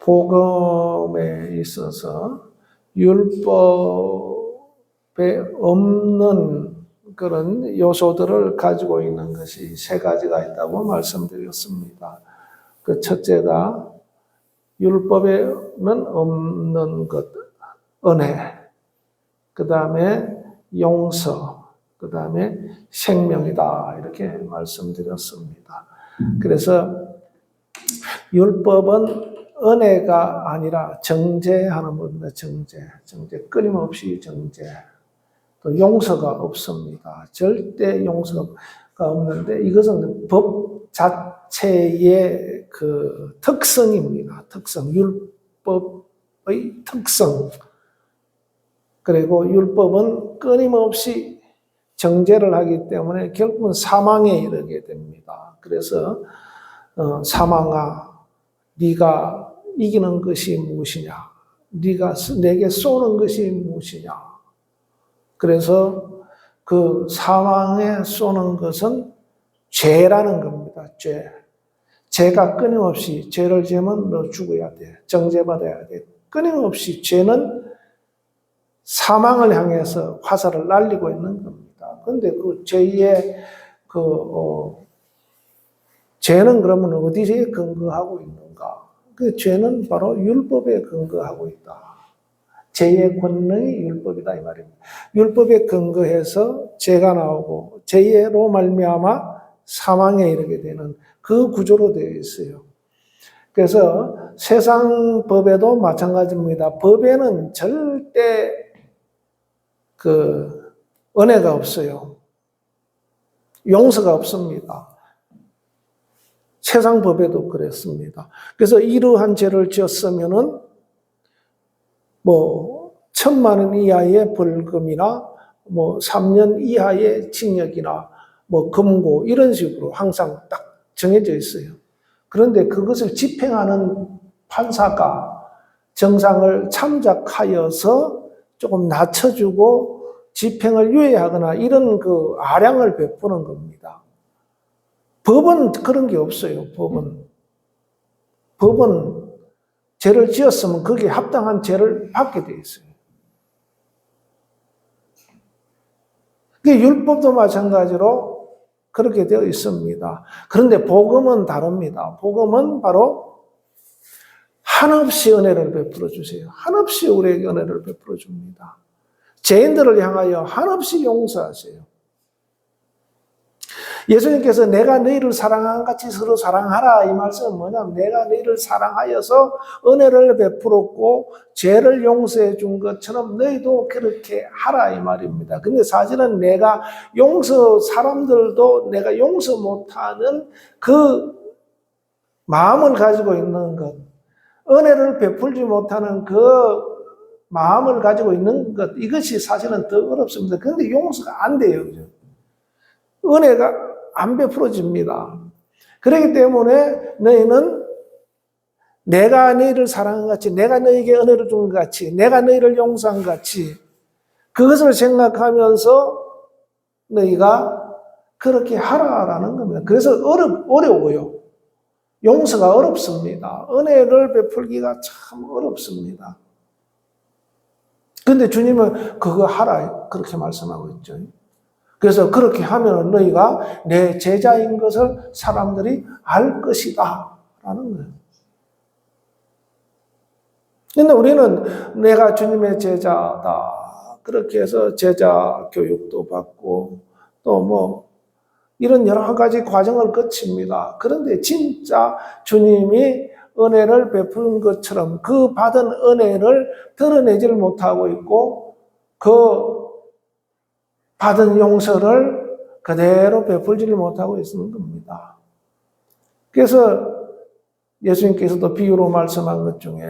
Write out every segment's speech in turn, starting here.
복음에 있어서 율법에 없는 그런 요소들을 가지고 있는 것이 세 가지가 있다고 말씀드렸습니다. 그 첫째가 율법에는 없는 것, 은혜, 그 다음에 용서, 그 다음에 생명이다 이렇게 말씀드렸습니다. 그래서 율법은 은혜가 아니라 정죄하는 겁니다. 정죄, 끊임없이 정죄. 또 용서가 없습니다. 절대 용서가 없는데 이것은 법 자체의 그 특성입니다. 특성, 율법의 특성. 그리고 율법은 끊임없이 정죄를 하기 때문에 결국은 사망에 이르게 됩니다. 그래서 사망아, 네가 이기는 것이 무엇이냐? 네가 내게 쏘는 것이 무엇이냐? 그래서 그 사망에 쏘는 것은 죄라는 겁니다. 죄. 죄가 끊임없이 죄를 지으면 너 죽어야 돼. 정죄받아야 돼. 끊임없이 죄는 사망을 향해서 화살을 날리고 있는 겁니다. 그런데 그 죄의 죄는 그러면 어디에 근거하고 있는가? 그 죄는 바로 율법에 근거하고 있다. 죄의 권능이 율법이다 이 말입니다. 율법에 근거해서 죄가 나오고 죄로 말미암아 사망에 이르게 되는 그 구조로 되어 있어요. 그래서 세상 법에도 마찬가지입니다. 법에는 절대 그 은혜가 없어요. 용서가 없습니다. 세상 법에도 그랬습니다. 그래서 이러한 죄를 지었으면은 1,000만 원 이하의 벌금이나 3년 이하의 징역이나 금고 이런 식으로 항상 딱 정해져 있어요. 그런데 그것을 집행하는 판사가 정상을 참작하여서 조금 낮춰주고 집행을 유예하거나 이런 그 아량을 베푸는 겁니다. 법은 그런 게 없어요. 법은 죄를 지었으면 거기에 합당한 죄를 받게 돼 있어요. 율법도 마찬가지로 그렇게 되어 있습니다. 그런데 복음은 다릅니다. 복음은 바로 한없이 은혜를 베풀어 주세요. 한없이 우리에게 은혜를 베풀어 줍니다. 죄인들을 향하여 한없이 용서하세요. 예수님께서 내가 너희를 사랑한 같이 서로 사랑하라 이 말씀은 뭐냐면 내가 너희를 사랑하여서 은혜를 베풀었고 죄를 용서해 준 것처럼 너희도 그렇게 하라 이 말입니다. 근데 사실은 내가 사람들도 내가 용서 못하는 그 마음을 가지고 있는 것, 은혜를 베풀지 못하는 그 마음을 가지고 있는 것, 이것이 사실은 더 어렵습니다. 그런데 용서가 안 돼요. 그죠? 은혜가 안 베풀어집니다. 그렇기 때문에 너희는 내가 너희를 사랑한 같이, 내가 너희에게 은혜를 준 것 같이, 내가 너희를 용서한 것 같이, 그것을 생각하면서 너희가 그렇게 하라라는 겁니다. 그래서 어려워요. 용서가 어렵습니다. 은혜를 베풀기가 참 어렵습니다. 근데 주님은 그거 하라 그렇게 말씀하고 있죠. 그래서 그렇게 하면 너희가 내 제자인 것을 사람들이 알 것이다 라는 거예요. 근데 우리는 내가 주님의 제자다 그렇게 해서 제자 교육도 받고 또 이런 여러 가지 과정을 거칩니다. 그런데 진짜 주님이 은혜를 베푸는 것처럼 그 받은 은혜를 드러내지를 못하고 있고 그 받은 용서를 그대로 베풀지를 못하고 있는 겁니다. 그래서 예수님께서도 비유로 말씀한 것 중에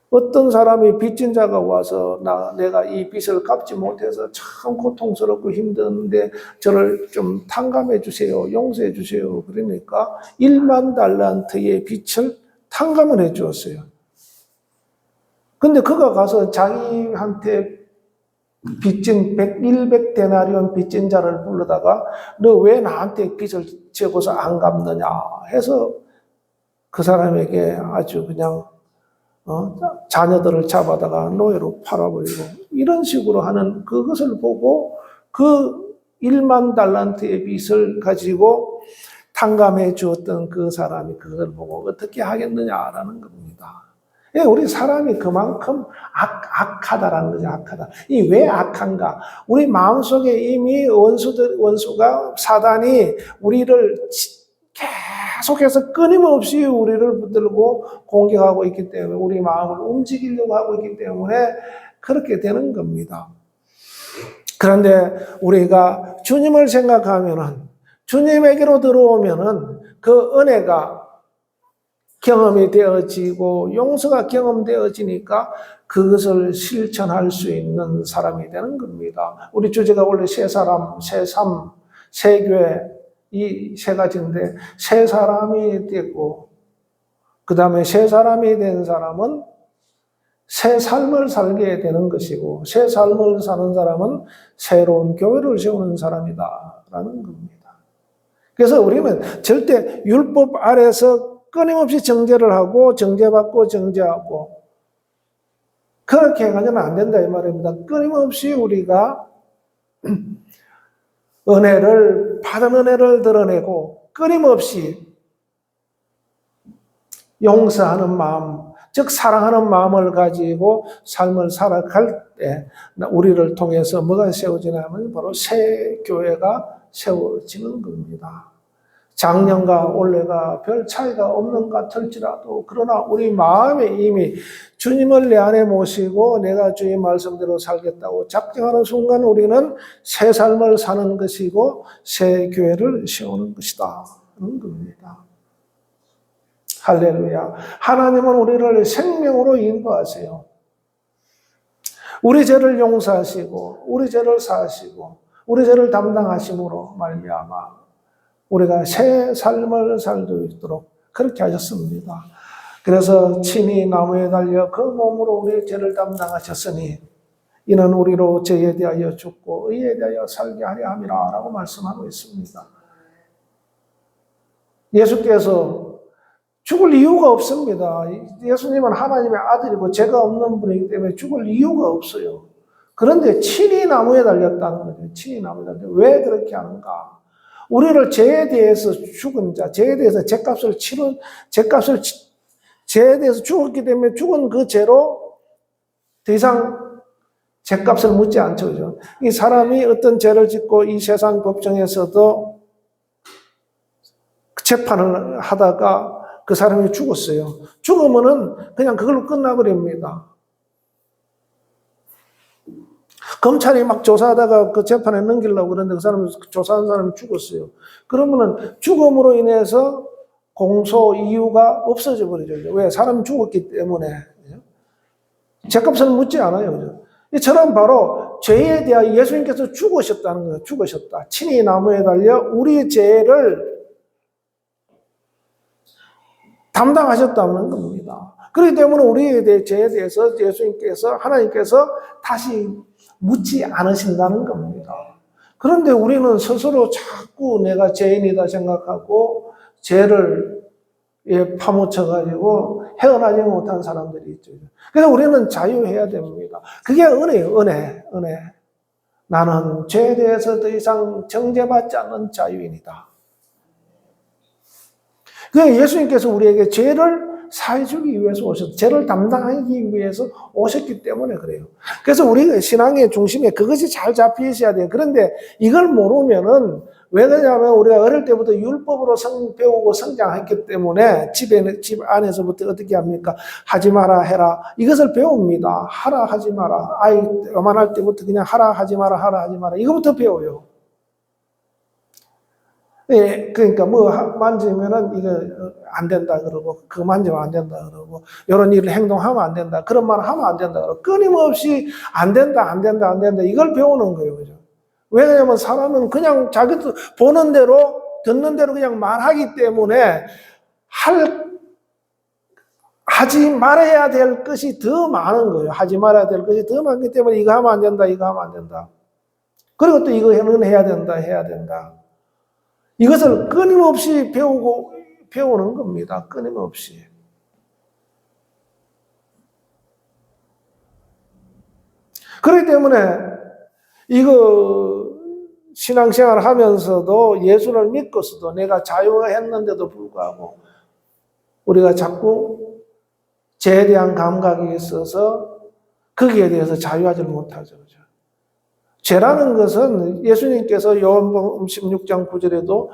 어떤 사람이 빚진 자가 와서 내가 이 빚을 갚지 못해서 참 고통스럽고 힘든데 저를 좀 탕감해 주세요. 용서해 주세요. 그러니까 1만 달란트의 빚을 탕감을 해 주었어요. 근데 그가 가서 자기한테 빚진 100데나리온 빚진 자를 불러다가 너 왜 나한테 빚을 지고서 안 갚느냐 해서 그 사람에게 아주 그냥 자녀들을 잡아다가 노예로 팔아버리고 이런 식으로 하는 그것을 보고 그 1만 달란트의 빚을 가지고 탕감해 주었던 그 사람이 그걸 보고 어떻게 하겠느냐라는 겁니다. 우리 사람이 그만큼 악하다라는 거죠. 악하다. 이 왜 악한가? 우리 마음속에 이미 원수가 사단이 우리를 계속해서 끊임없이 우리를 붙들고 공격하고 있기 때문에 우리 마음을 움직이려고 하고 있기 때문에 그렇게 되는 겁니다. 그런데 우리가 주님을 생각하면은 주님에게로 들어오면은 그 은혜가 경험이 되어지고 용서가 경험되어지니까 그것을 실천할 수 있는 사람이 되는 겁니다. 우리 주제가 원래 새 사람, 새 삶, 새 교회 이 세 가지인데 새 사람이 되고 그 다음에 새 사람이 된 사람은 새 삶을 살게 되는 것이고 새 삶을 사는 사람은 새로운 교회를 세우는 사람이다라는 겁니다. 그래서 우리는 절대 율법 아래서 끊임없이 정죄를 하고 정죄받고 정죄하고 그렇게 해가지고는 안 된다 이 말입니다. 끊임없이 우리가 받은 은혜를 드러내고 끊임없이 용서하는 마음, 즉 사랑하는 마음을 가지고 삶을 살아갈 때 우리를 통해서 뭐가 세워지냐면 바로 새 교회가 세워지는 겁니다. 작년과 올해가 별 차이가 없는 것 같을지라도 그러나 우리 마음에 이미 주님을 내 안에 모시고 내가 주의 말씀대로 살겠다고 작정하는 순간 우리는 새 삶을 사는 것이고 새 교회를 세우는 것이다 하는 겁니다. 할렐루야. 하나님은 우리를 생명으로 인도하세요. 우리 죄를 용서하시고 우리 죄를 사하시고 우리 죄를 담당하심으로 말미암아 우리가 새 삶을 살 수 있도록 그렇게 하셨습니다. 그래서 친히 나무에 달려 그 몸으로 우리의 죄를 담당하셨으니 이는 우리로 죄에 대하여 죽고 의에 대하여 살게 하려 함이라 라고 말씀하고 있습니다. 예수께서 죽을 이유가 없습니다. 예수님은 하나님의 아들이고 죄가 없는 분이기 때문에 죽을 이유가 없어요. 그런데 친히 나무에 달렸다는 거죠. 친히 나무에 달렸다. 왜 그렇게 하는가? 우리를 죄에 대해서 죽은 자, 죄에 대해서 죄에 대해서 죽었기 때문에 죽은 그 죄로 더 이상 죄값을 묻지 않죠. 그죠? 이 사람이 어떤 죄를 짓고 이 세상 법정에서도 재판을 하다가 그 사람이 죽었어요. 죽으면은 그냥 그걸로 끝나버립니다. 검찰이 막 조사하다가 그 재판에 넘기려고 그러는데 그 사람, 조사한 사람이 죽었어요. 그러면은 죽음으로 인해서 공소 이유가 없어져 버리죠. 왜? 사람이 죽었기 때문에. 죄값을 묻지 않아요. 이처럼 바로 죄에 대하여 예수님께서 죽으셨다는 거예요. 죽으셨다. 친히 나무에 달려 우리 죄를 담당하셨다는 겁니다. 그렇기 때문에 우리의 죄에 대해서 예수님께서, 하나님께서 다시 묻지 않으신다는 겁니다. 그런데 우리는 스스로 자꾸 내가 죄인이다 생각하고 죄를 파묻혀가지고 헤어나지 못한 사람들이 있죠. 그래서 우리는 자유해야 됩니다. 그게 은혜예요, 은혜. 나는 죄에 대해서 더 이상 정죄받지 않는 자유인이다. 그래서 예수님께서 우리에게 죄를 사해주기 위해서 오셨다. 죄를 담당하기 위해서 오셨기 때문에 그래요. 그래서 우리가 신앙의 중심에 그것이 잘 잡혀 있어야 돼요. 그런데 이걸 모르면은 왜 그러냐면 우리가 어릴 때부터 율법으로 배우고 성장했기 때문에 집 안에서부터 어떻게 합니까? 하지 마라 해라. 이것을 배웁니다. 하라 하지 마라. 아이 요만할 때부터 그냥 하라 하지 마라 하라 하지 마라. 이거부터 배워요. 예, 그러니까 뭐 만지면은 이거 안 된다 그러고 그거 만지면 안 된다 그러고 이런 일을 행동하면 안 된다 그런 말을 하면 안 된다 그러고 끊임없이 안 된다 이걸 배우는 거예요. 그죠? 왜냐하면 사람은 그냥 자기도 보는 대로 듣는 대로 그냥 말하기 때문에 하지 말아야 될 것이 더 많은 거예요. 하지 말아야 될 것이 더 많기 때문에 이거 하면 안 된다 이거 하면 안 된다 그리고 또 이거는 해야 된다. 이것을 끊임없이 배우는 겁니다. 끊임없이. 그렇기 때문에 이거 신앙생활 하면서도 예수를 믿고서도 내가 자유했는데도 불구하고 우리가 자꾸 죄에 대한 감각이 있어서 거기에 대해서 자유하지 못하죠. 죄라는 것은 예수님께서 요한복음 16장 9절에도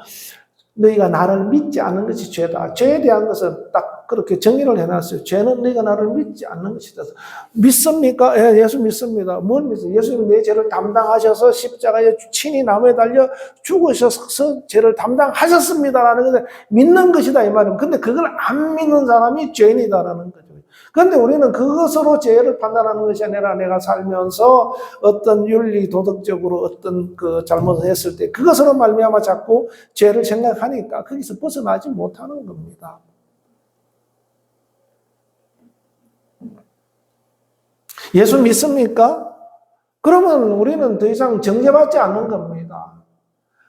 너희가 나를 믿지 않는 것이 죄다. 죄에 대한 것은 딱 그렇게 정의를 해놨어요. 죄는 너희가 나를 믿지 않는 것이다. 믿습니까? 예, 예수 믿습니다. 뭘 믿어요? 예수님 내 죄를 담당하셔서 십자가에 친히 나무에 달려 죽으셔서 죄를 담당하셨습니다라는 것을 믿는 것이다 이 말이에요. 근데 그걸 안 믿는 사람이 죄인이다라는 거죠. 그런데 우리는 그것으로 죄를 판단하는 것이 아니라 내가 살면서 어떤 윤리 도덕적으로 어떤 그 잘못을 했을 때 그것으로 말미암아 자꾸 죄를 생각하니까 거기서 벗어나지 못하는 겁니다. 예수 믿습니까? 그러면 우리는 더 이상 정죄받지 않는 겁니다.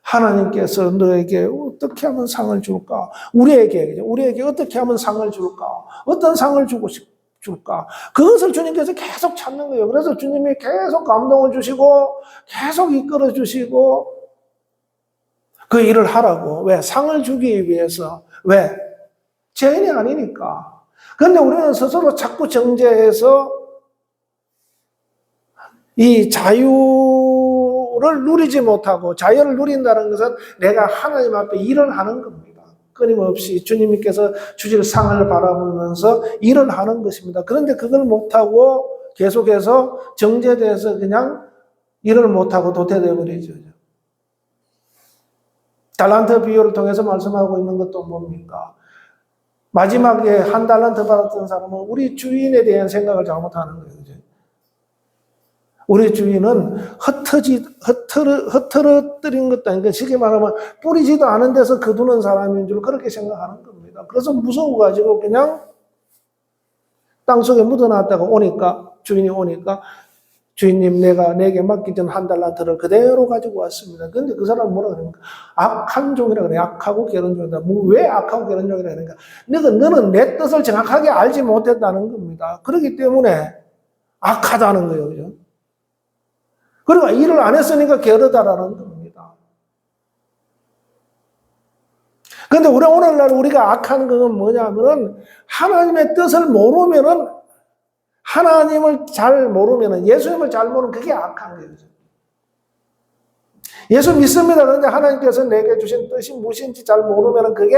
하나님께서 너에게 어떻게 하면 상을 줄까? 우리에게 어떻게 하면 상을 줄까? 어떤 상을 줄까? 그것을 주님께서 계속 찾는 거예요. 그래서 주님이 계속 감동을 주시고 계속 이끌어 주시고 그 일을 하라고. 왜? 상을 주기 위해서. 왜? 죄인이 아니니까. 그런데 우리는 스스로 자꾸 정죄해서 이 자유를 누리지 못하고 자유를 누린다는 것은 내가 하나님 앞에 일을 하는 겁니다. 끊임없이 주님께서 주실 상을 바라보면서 일을 하는 것입니다. 그런데 그걸 못하고 계속해서 정죄돼서 그냥 일을 못하고 도태되어 버리죠. 달란트 비유를 통해서 말씀하고 있는 것도 뭡니까? 마지막에 한 달란트 받았던 사람은 우리 주인에 대한 생각을 잘못하는 거예요. 우리 주인은 흩어뜨린 것도 아니고 쉽게 말하면 뿌리지도 않은 데서 거두는 사람인 줄 그렇게 생각하는 겁니다. 그래서 무서워가지고 그냥 땅속에 묻어놨다가 주인이 오니까 주인님 내가 내게 맡기던 한 달란트를 그대로 가지고 왔습니다. 그런데 그 사람은 뭐라 그러니까 악한 종이라 그래. 악하고 게으른 종이다. 왜 악하고 게으른 종이라 그러니까 너는 내 뜻을 정확하게 알지 못했다는 겁니다. 그렇기 때문에 악하다는 거예요. 그죠? 그리고 일을 안 했으니까 게으르다라는 겁니다. 그런데 오늘날 우리가 악한 건 뭐냐면은 하나님의 뜻을 모르면은 하나님을 잘 모르면은 예수님을 잘 모르면 그게 악한 거예요. 예수 믿습니다. 그런데 하나님께서 내게 주신 뜻이 무엇인지 잘 모르면은 그게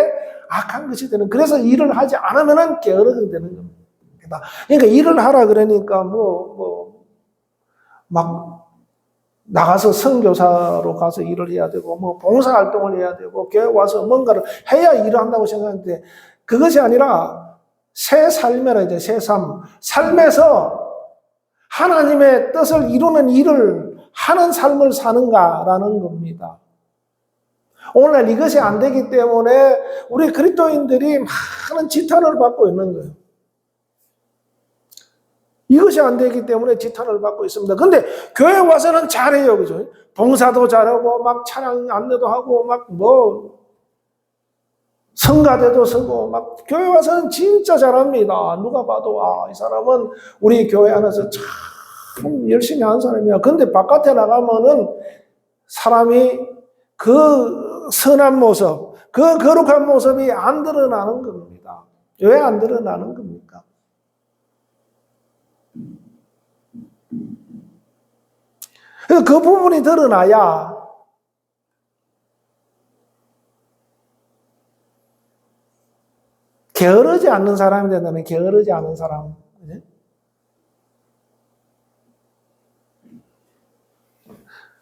악한 것이 되는. 그래서 일을 하지 않으면은 게으르게 되는 겁니다. 그러니까 일을 하라 그러니까 막 나가서 선교사로 가서 일을 해야 되고 봉사활동을 해야 되고 교회 와서 뭔가를 해야 일을 한다고 생각하는데 그것이 아니라 새 삶이라 이제 새 삶. 삶에서 하나님의 뜻을 이루는 일을 하는 삶을 사는가라는 겁니다. 오늘날 이것이 안 되기 때문에 우리 그리스도인들이 많은 지탄을 받고 있는 거예요. 이것이 안 되기 때문에 지탄을 받고 있습니다. 근데 교회 와서는 잘해요. 그죠? 봉사도 잘하고, 막 찬양 안내도 하고, 성가대도 서고, 교회 와서는 진짜 잘합니다. 누가 봐도, 이 사람은 우리 교회 안에서 참 열심히 하는 사람이야. 근데 바깥에 나가면은 사람이 그 선한 모습, 그 거룩한 모습이 안 드러나는 겁니다. 왜 안 드러나는 겁니까? 그 부분이 드러나야 게으르지 않는 사람이 된다면 게으르지 않은 사람.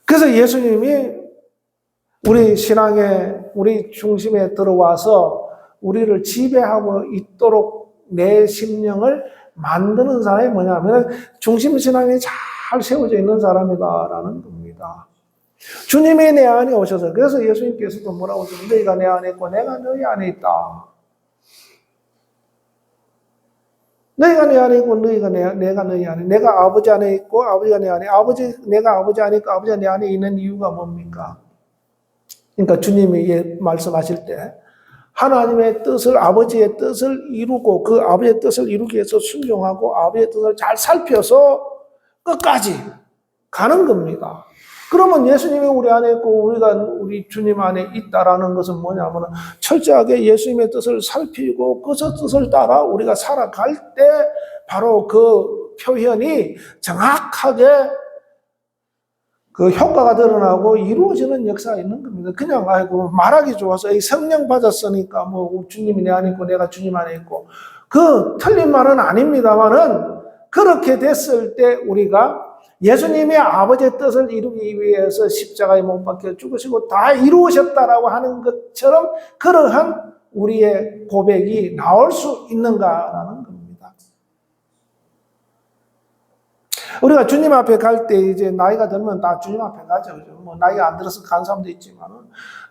그래서 예수님이 우리 신앙의 우리 중심에 들어와서 우리를 지배하고 있도록 내 심령을 만드는 사람이 뭐냐면 중심 신앙이 잘 세워져 있는 사람이다라는 겁니다. 주님이 내 안에 오셔서 그래서 예수님께서도 뭐라고 하셨어요? 너희가 내 안에 있고 내가 너희 안에 있다. 너희가 내 안에 있고 내가 너희 안에 내가 아버지 안에 있고 아버지가 내 안에 내가 아버지 안에 있고 아버지가 내 안에 있는 이유가 뭡니까? 그러니까 주님이 말씀하실 때 하나님의 뜻을, 아버지의 뜻을 이루고 그 아버지의 뜻을 이루기 위해서 순종하고 아버지의 뜻을 잘 살펴서 끝까지 가는 겁니다. 그러면 예수님이 우리 안에 있고 우리가 우리 주님 안에 있다라는 것은 뭐냐면 철저하게 예수님의 뜻을 살피고 그 뜻을 따라 우리가 살아갈 때 바로 그 표현이 정확하게 그 효과가 드러나고 이루어지는 역사가 있는 겁니다. 그냥 아이고 말하기 좋아서 이 성령 받았으니까 뭐 주님이 내 안에 있고 내가 주님 안에 있고 그 틀린 말은 아닙니다만은 그렇게 됐을 때 우리가 예수님의 아버지의 뜻을 이루기 위해서 십자가에 못 박혀 죽으시고 다 이루으셨다라고 하는 것처럼 그러한 우리의 고백이 나올 수 있는가라는 겁니다. 우리가 주님 앞에 갈 때 이제 나이가 들면 다 주님 앞에 가죠. 그죠? 뭐 나이가 안 들어서 간 사람도 있지만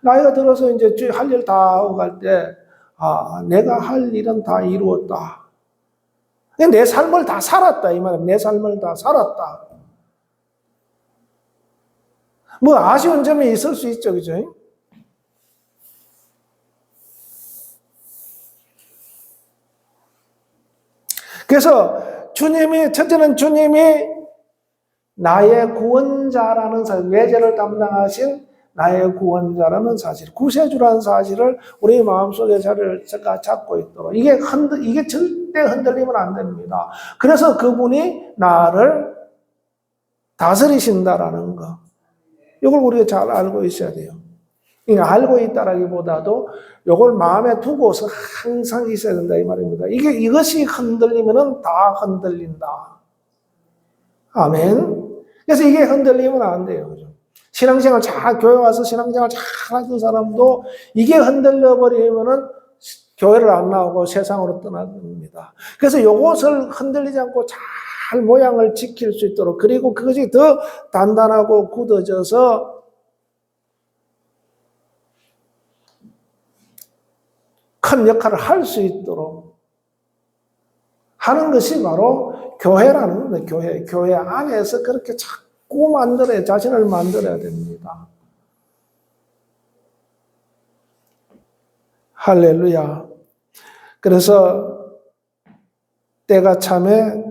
나이가 들어서 이제 할 일 다 하고 갈 때 아, 내가 할 일은 다 이루었다. 내 삶을 다 살았다 이 말이에요. 내 삶을 다 살았다. 뭐 아쉬운 점이 있을 수 있죠. 그죠? 그래서 첫째는 주님이 나의 구원자라는 사실, 외제를 담당하신 나의 구원자라는 사실, 구세주라는 사실을 우리 마음속에 자리를 잡고 있도록 이게 절대 흔들리면 안 됩니다. 그래서 그분이 나를 다스리신다라는 거. 이걸 우리가 잘 알고 있어야 돼요. 알고 있다라기보다도 이걸 마음에 두고서 항상 있어야 된다 이 말입니다. 이것이 흔들리면은 다 흔들린다. 아멘. 그래서 이게 흔들리면 안 돼요. 그죠? 신앙생활 교회 와서 신앙생활 잘 하던 사람도 이게 흔들려 버리면은 교회를 안 나오고 세상으로 떠납니다. 그래서 이것을 흔들리지 않고 잘 모양을 지킬 수 있도록 그리고 그것이 더 단단하고 굳어져서 큰 역할을 할 수 있도록 하는 것이 바로 교회라는 겁니다. 교회 안에서 그렇게 자꾸 자신을 만들어야 됩니다. 할렐루야. 그래서 때가 참에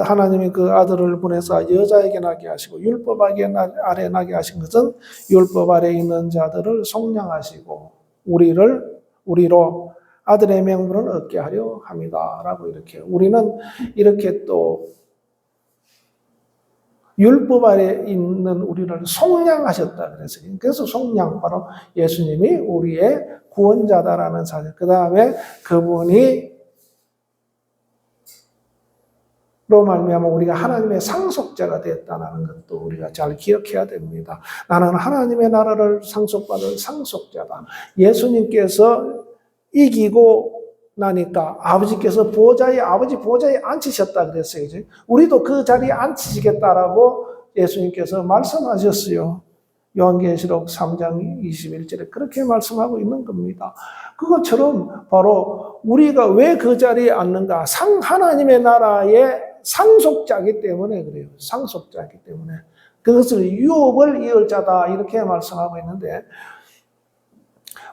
하나님이 그 아들을 보내서 여자에게 나게 하시고 율법 아래 나게 하신 것은 율법 아래 있는 자들을 속량하시고 우리로 아들의 명분을 얻게 하려 합니다. 라고 우리는 이렇게 또 율법 아래 있는 우리를 속량하셨다 그래서 속량 바로 예수님이 우리의 구원자다라는 사실. 그 다음에 그분이 로 말미암아 우리가 하나님의 상속자가 됐다는 것도 우리가 잘 기억해야 됩니다. 나는 하나님의 나라를 상속받을 상속자다. 예수님께서 이기고 나니까 아버지께서 아버지 보좌에 앉히셨다 그랬어요. 우리도 그 자리에 앉히시겠다라고 예수님께서 말씀하셨어요. 요한계시록 3장 21절에 그렇게 말씀하고 있는 겁니다. 그것처럼 바로 우리가 왜 그 자리에 앉는가? 하나님의 나라의 상속자이기 때문에 그래요. 상속자이기 때문에. 그것을 유업을 이을 자다 이렇게 말씀하고 있는데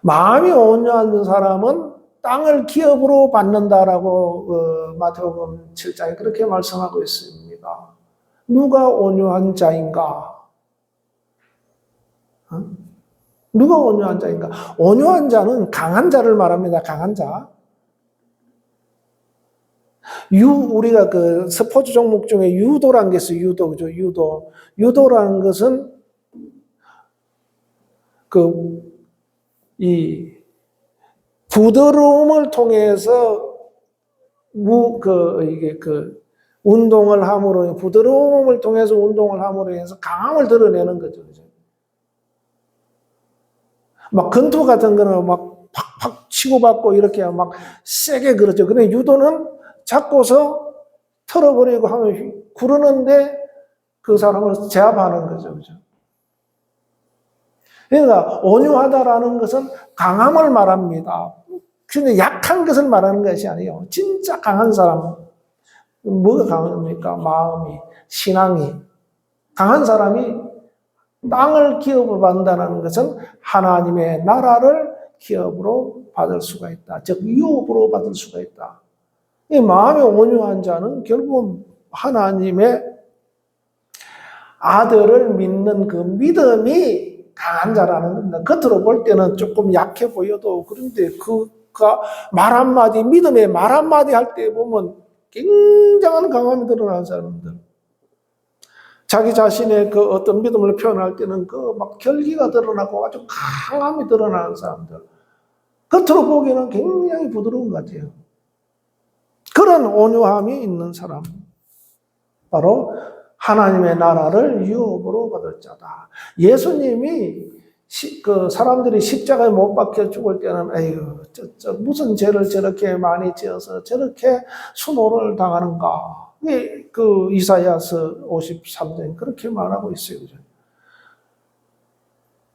마음이 온유한 사람은 땅을 기업으로 받는다라고 마태복음 7장에 그렇게 말씀하고 있습니다. 누가 온유한 자인가? 누가 온유한 자인가? 온유한 자는 강한 자를 말합니다. 강한 자. 우리가 그 스포츠 종목 중에 유도라는 게 있어요. 그죠? 유도라는 것은 이 부드러움을 통해서 운동을 함으로 부드러움을 통해서 운동을 함으로 해서 강함을 드러내는 거죠. 그죠? 막 권투 같은 거는 막 팍팍 치고받고 이렇게 막 세게 그러죠. 근데 유도는 잡고서 털어버리고 하면 구르는데 그 사람을 제압하는 거죠. 그죠? 그러니까 온유하다라는 것은 강함을 말합니다. 근데 약한 것을 말하는 것이 아니에요. 진짜 강한 사람. 뭐가 강합니까? 마음이, 신앙이. 강한 사람이 땅을 기업으로 받는다는 것은 하나님의 나라를 기업으로 받을 수가 있다. 즉 유업으로 받을 수가 있다. 이 마음이 온유한 자는 결국은 하나님의 아들을 믿는 그 믿음이 강한 자라는 겁니다. 겉으로 볼 때는 조금 약해 보여도 그런데 그가 말 한마디, 믿음의 말 한마디 할 때 보면 굉장한 강함이 드러나는 사람들. 자기 자신의 그 어떤 믿음을 표현할 때는 그 막 결기가 드러나고 아주 강함이 드러나는 사람들. 겉으로 보기에는 굉장히 부드러운 것 같아요. 그런 온유함이 있는 사람. 바로 하나님의 나라를 유업으로 받을 자다. 예수님이 그 사람들이 십자가에 못 박혀 죽을 때는 에휴, 무슨 죄를 저렇게 많이 지어서 저렇게 수모를 당하는가. 그 이사야서 53장 그렇게 말하고 있어요. 그죠?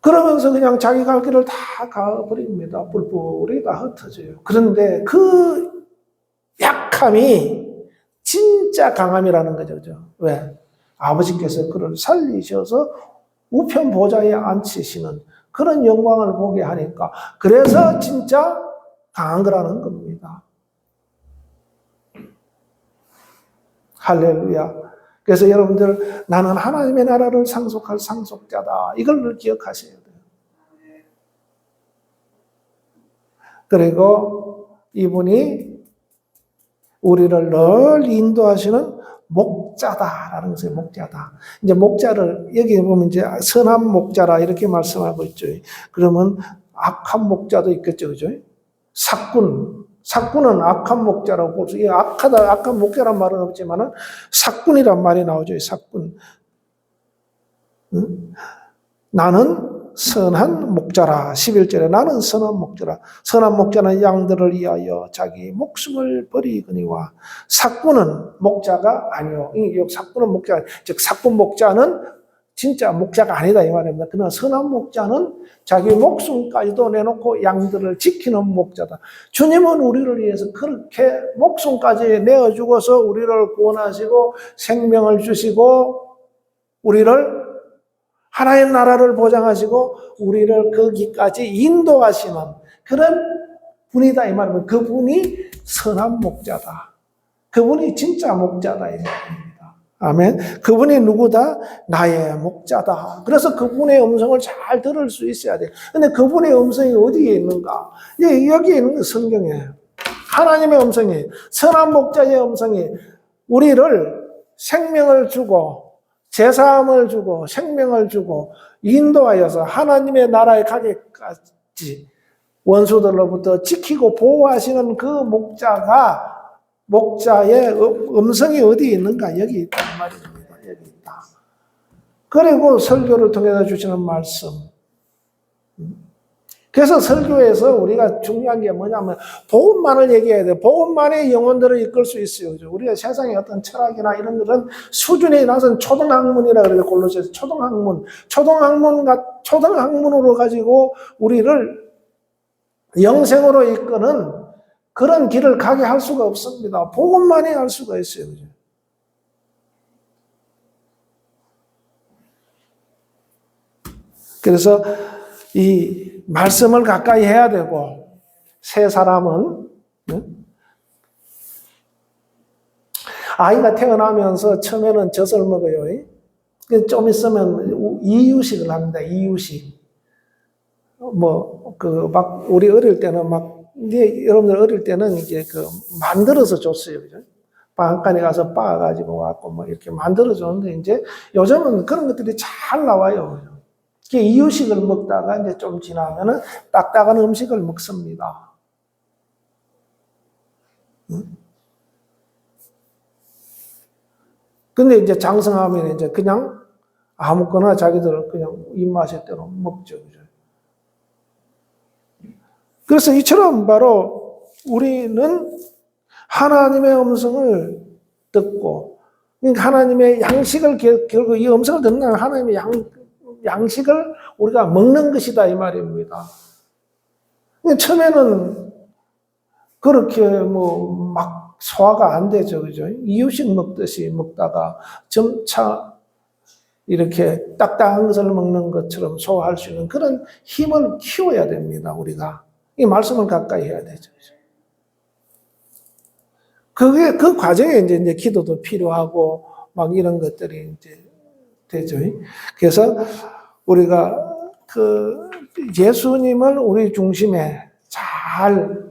그러면서 그냥 자기 갈 길을 다 가버립니다. 뿔뿔이 다 흩어져요. 그런데 그 약함이 진짜 강함이라는 거죠. 그죠? 왜? 아버지께서 그를 살리셔서 우편 보좌에 앉히시는 그런 영광을 보게 하니까 그래서 진짜 강한 거라는 겁니다. 할렐루야. 그래서 여러분들 나는 하나님의 나라를 상속할 상속자다. 이걸 기억하셔야 돼요. 그리고 이분이 우리를 늘 인도하시는 목자다라는 것이에요. 목자다. 이제 목자를 여기 보면 이제 선한 목자라 이렇게 말씀하고 있죠. 그러면 악한 목자도 있겠죠, 그죠? 사꾼은 악한 목자라고 볼 수. 이 악한 목자란 말은 없지만은 사꾼이란 말이 나오죠. 사꾼. 응? 나는 선한 목자라. 11절에 나는 선한 목자라. 선한 목자는 양들을 위하여 자기 목숨을 버리거니와 사꾼은 목자가 아니요. 사꾼은 목자, 즉 사꾼 목자는 진짜 목자가 아니다 이 말입니다. 그러나 선한 목자는 자기 목숨까지도 내놓고 양들을 지키는 목자다. 주님은 우리를 위해서 그렇게 목숨까지 내어주고서 우리를 구원하시고 생명을 주시고 우리를 하나의 나라를 보장하시고 우리를 거기까지 인도하시는 그런 분이다 이 말입니다. 그분이 선한 목자다. 그분이 진짜 목자다 이 말입니다. 아멘. 그분이 누구다? 나의 목자다. 그래서 그분의 음성을 잘 들을 수 있어야 돼. 근데 그분의 음성이 어디에 있는가? 여기에 있는 게 성경이에요. 하나님의 음성이, 선한 목자의 음성이 우리를 생명을 주고 제사함을 주고 생명을 주고 인도하여서 하나님의 나라에 가기까지 원수들로부터 지키고 보호하시는 그 목자의 음성이 어디에 있는가? 여기 있단 말입니다. 여기 있다. 그리고 설교를 통해서 주시는 말씀. 그래서 설교에서 우리가 중요한 게 뭐냐면 복음만을 얘기해야 돼. 복음만의 영혼들을 이끌 수 있어요. 우리가 세상의 어떤 철학이나 이런 것은 수준이 낮은 초등학문이라 그래요. 골로새서 초등학문으로 가지고 우리를 영생으로 이끄는 그런 길을 가게 할 수가 없습니다. 복음만이 할 수가 있어요. 그래서 이 말씀을 가까이 해야 되고 새 사람은 아이가 태어나면서 처음에는 젖을 먹어요. 좀 있으면 이유식을 합니다. 이유식. 우리 어릴 때는 여러분들 어릴 때는 이제 만들어서 줬어요. 그죠? 방앗간에 가서 빻아가지고 왔고 이렇게 만들어 줬는데 이제 요즘은 그런 것들이 잘 나와요. 이유식을 먹다가 이제 좀 지나면은 딱딱한 음식을 먹습니다. 근데 이제 장성하면 이제 그냥 아무거나 자기들 그냥 입맛에 대로 먹죠. 그래서 이처럼 바로 우리는 하나님의 음성을 듣고, 하나님의 양식을, 결국 이 음성을 듣는 건 하나님의 양식을 우리가 먹는 것이다 이 말입니다. 처음에는 그렇게 막 소화가 안 되죠, 그죠? 이유식 먹듯이 먹다가 점차 이렇게 딱딱한 것을 먹는 것처럼 소화할 수 있는 그런 힘을 키워야 됩니다, 우리가. 이 말씀을 가까이 해야 되죠. 그 과정에 이제 기도도 필요하고 막 이런 것들이 이제 되죠. 그래서 우리가 그 예수님을 우리 중심에 잘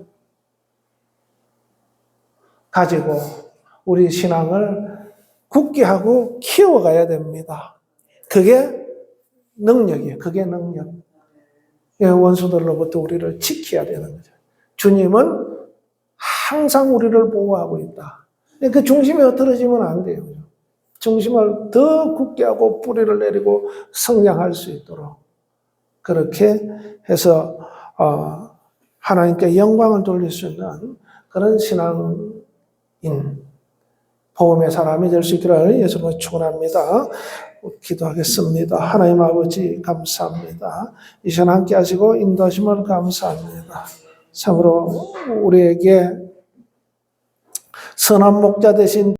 가지고 우리 신앙을 굳게 하고 키워가야 됩니다. 그게 능력이에요. 그게 능력. 원수들로부터 우리를 지켜야 되는 거죠. 주님은 항상 우리를 보호하고 있다. 그 중심에 흐트러지면 안 돼요. 중심을 더 굳게 하고 뿌리를 내리고 성장할 수 있도록 그렇게 해서 하나님께 영광을 돌릴 수 있는 그런 신앙인 복음의 사람이 될 수 있기를 예수님으로 축원합니다. 기도하겠습니다. 하나님 아버지 감사합니다. 이 시간 함께 하시고 인도하심을 감사합니다. 참으로 우리에게 선한 목자 되신